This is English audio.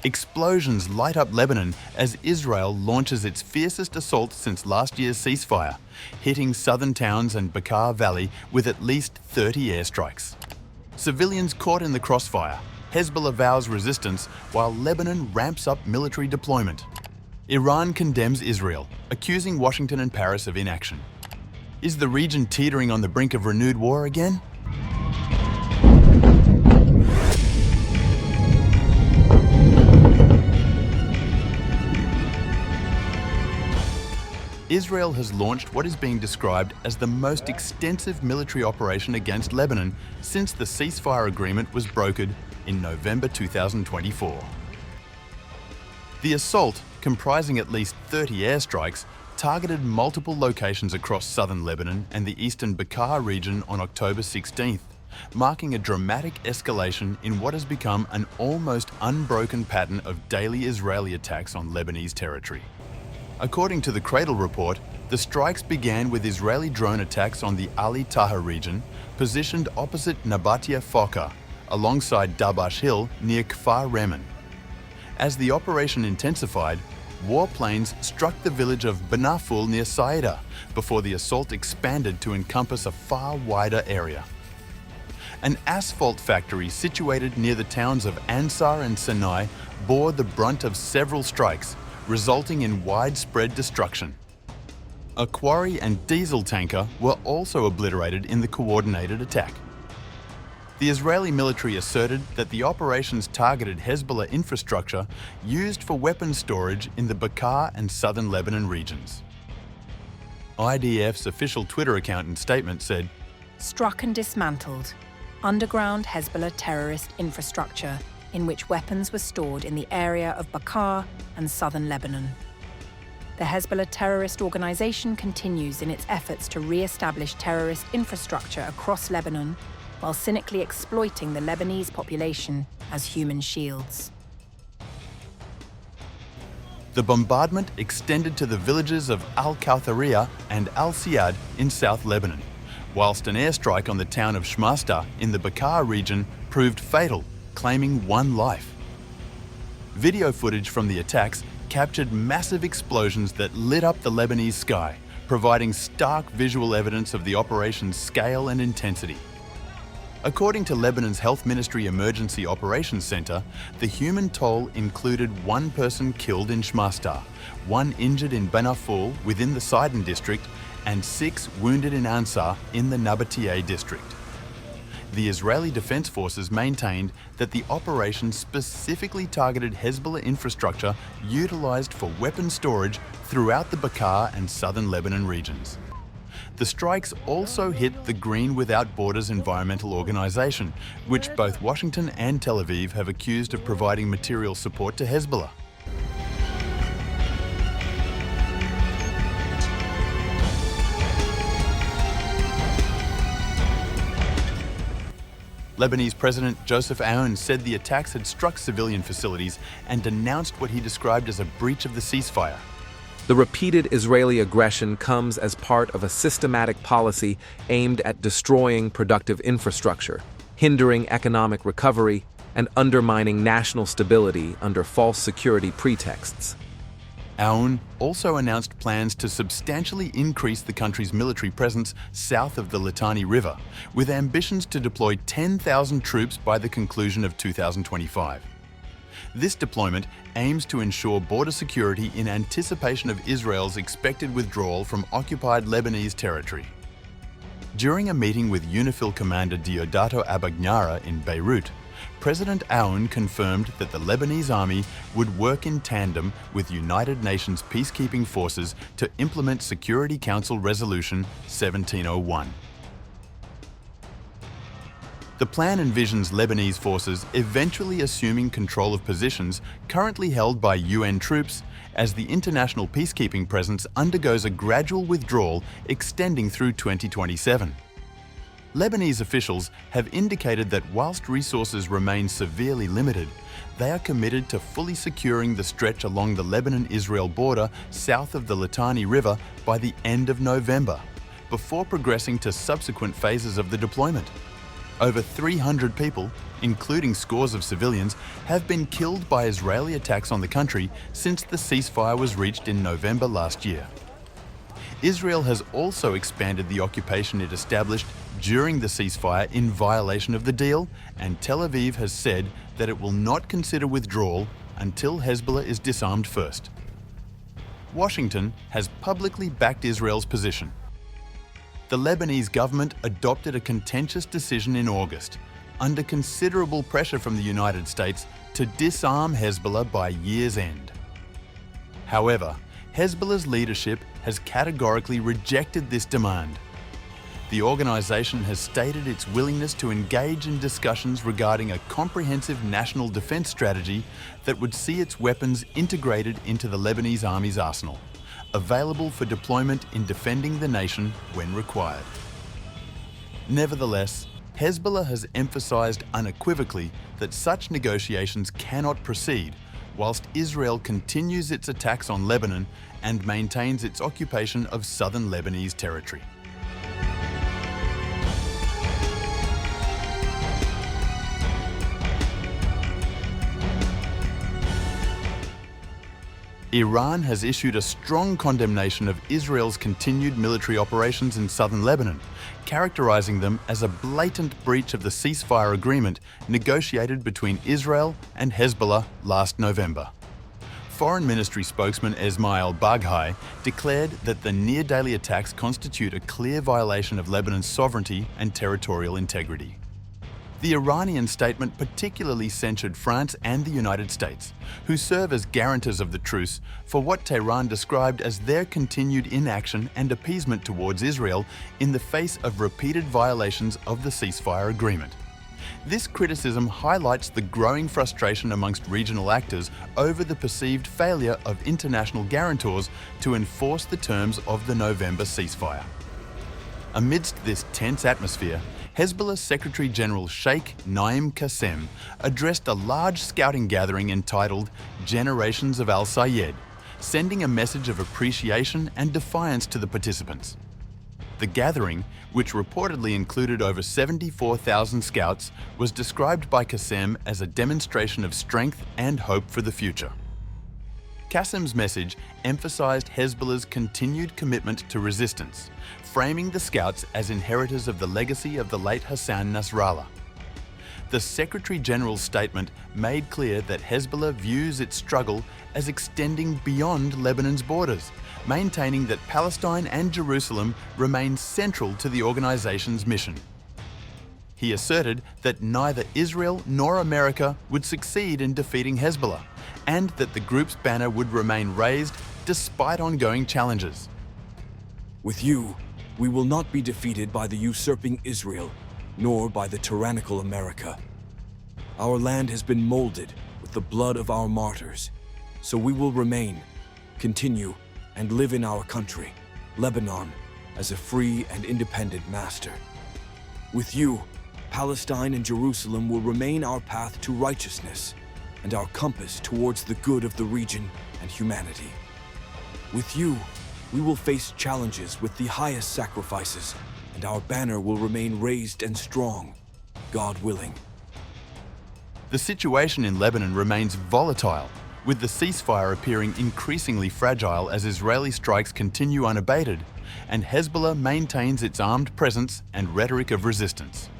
Explosions light up Lebanon as Israel launches its fiercest assault since last year's ceasefire, hitting southern towns and Bekaa Valley with at least 30 airstrikes. Civilians caught in the crossfire. Hezbollah vows resistance while Lebanon ramps up military deployment. Iran condemns Israel, accusing Washington and Paris of inaction. Is the region teetering on the brink of renewed war again? Israel has launched what is being described as the most extensive military operation against Lebanon since the ceasefire agreement was brokered in November 2024. The assault, comprising at least 30 airstrikes, targeted multiple locations across southern Lebanon and the eastern Bekaa region on October 16th, marking a dramatic escalation in what has become an almost unbroken pattern of daily Israeli attacks on Lebanese territory. According to the Cradle report, the strikes began with Israeli drone attacks on the Ali Taha region, positioned opposite Nabatia Foka, alongside Dabash Hill near Kfar Remen. As the operation intensified, warplanes struck the village of Bnaafoul near Saida before the assault expanded to encompass a far wider area. An asphalt factory situated near the towns of Ansar and Sinai bore the brunt of several strikes, resulting in widespread destruction. A quarry and diesel tanker were also obliterated in the coordinated attack. The Israeli military asserted that the operations targeted Hezbollah infrastructure used for weapons storage in the Bekaa and southern Lebanon regions. IDF's official Twitter account and statement said, "Struck and dismantled underground Hezbollah terrorist infrastructure in which weapons were stored in the area of Bekaa and southern Lebanon." The Hezbollah terrorist organization continues in its efforts to re-establish terrorist infrastructure across Lebanon while cynically exploiting the Lebanese population as human shields. The bombardment extended to the villages of Al-Kawthariya and Al-Siad in South Lebanon, whilst an airstrike on the town of Shmastar in the Bekaa region proved fatal, claiming one life. Video footage from the attacks captured massive explosions that lit up the Lebanese sky, providing stark visual evidence of the operation's scale and intensity. According to Lebanon's Health Ministry Emergency Operations Center, the human toll included one person killed in Shmastar, one injured in Bnaafoul within the Sidon district, and 6 wounded in Ansar in the Nabatea district. The Israeli Defense Forces maintained that the operation specifically targeted Hezbollah infrastructure utilized for weapon storage throughout the Bekaa and southern Lebanon regions. The strikes also hit the Green Without Borders environmental organization, which both Washington and Tel Aviv have accused of providing material support to Hezbollah. Lebanese President Joseph Aoun said the attacks had struck civilian facilities and denounced what he described as a breach of the ceasefire. The repeated Israeli aggression comes as part of a systematic policy aimed at destroying productive infrastructure, hindering economic recovery, and undermining national stability under false security pretexts. Aoun also announced plans to substantially increase the country's military presence south of the Litani River, with ambitions to deploy 10,000 troops by the conclusion of 2025. This deployment aims to ensure border security in anticipation of Israel's expected withdrawal from occupied Lebanese territory. During a meeting with UNIFIL Commander Deodato Abagnara in Beirut, President Aoun confirmed that the Lebanese army would work in tandem with United Nations peacekeeping forces to implement Security Council Resolution 1701. The plan envisions Lebanese forces eventually assuming control of positions currently held by UN troops as the international peacekeeping presence undergoes a gradual withdrawal extending through 2027. Lebanese officials have indicated that whilst resources remain severely limited, they are committed to fully securing the stretch along the Lebanon-Israel border south of the Litani River by the end of November, before progressing to subsequent phases of the deployment. Over 300 people, including scores of civilians, have been killed by Israeli attacks on the country since the ceasefire was reached in November last year. Israel has also expanded the occupation it established during the ceasefire in violation of the deal, and Tel Aviv has said that it will not consider withdrawal until Hezbollah is disarmed first. Washington has publicly backed Israel's position. The Lebanese government adopted a contentious decision in August, under considerable pressure from the United States, to disarm Hezbollah by year's end. However, Hezbollah's leadership has categorically rejected this demand. The organisation has stated its willingness to engage in discussions regarding a comprehensive national defence strategy that would see its weapons integrated into the Lebanese army's arsenal, available for deployment in defending the nation when required. Nevertheless, Hezbollah has emphasised unequivocally that such negotiations cannot proceed whilst Israel continues its attacks on Lebanon and maintains its occupation of southern Lebanese territory. Iran has issued a strong condemnation of Israel's continued military operations in southern Lebanon, characterizing them as a blatant breach of the ceasefire agreement negotiated between Israel and Hezbollah last November. Foreign Ministry spokesman Esmail Baghai declared that the near-daily attacks constitute a clear violation of Lebanon's sovereignty and territorial integrity. The Iranian statement particularly censured France and the United States, who serve as guarantors of the truce, for what Tehran described as their continued inaction and appeasement towards Israel in the face of repeated violations of the ceasefire agreement. This criticism highlights the growing frustration amongst regional actors over the perceived failure of international guarantors to enforce the terms of the November ceasefire. Amidst this tense atmosphere, Hezbollah Secretary General Sheikh Naim Qassem addressed a large scouting gathering entitled Generations of Al-Sayed, sending a message of appreciation and defiance to the participants. The gathering, which reportedly included over 74,000 scouts, was described by Qassem as a demonstration of strength and hope for the future. Qassem's message emphasized Hezbollah's continued commitment to resistance, framing the scouts as inheritors of the legacy of the late Hassan Nasrallah. The Secretary General's statement made clear that Hezbollah views its struggle as extending beyond Lebanon's borders, maintaining that Palestine and Jerusalem remain central to the organization's mission. He asserted that neither Israel nor America would succeed in defeating Hezbollah, and that the group's banner would remain raised despite ongoing challenges. With you, we will not be defeated by the usurping Israel, nor by the tyrannical America. Our land has been molded with the blood of our martyrs, so we will remain, continue, and live in our country, Lebanon, as a free and independent master. With you, Palestine and Jerusalem will remain our path to righteousness and our compass towards the good of the region and humanity. With you, we will face challenges with the highest sacrifices, and our banner will remain raised and strong, God willing. The situation in Lebanon remains volatile, with the ceasefire appearing increasingly fragile as Israeli strikes continue unabated, and Hezbollah maintains its armed presence and rhetoric of resistance.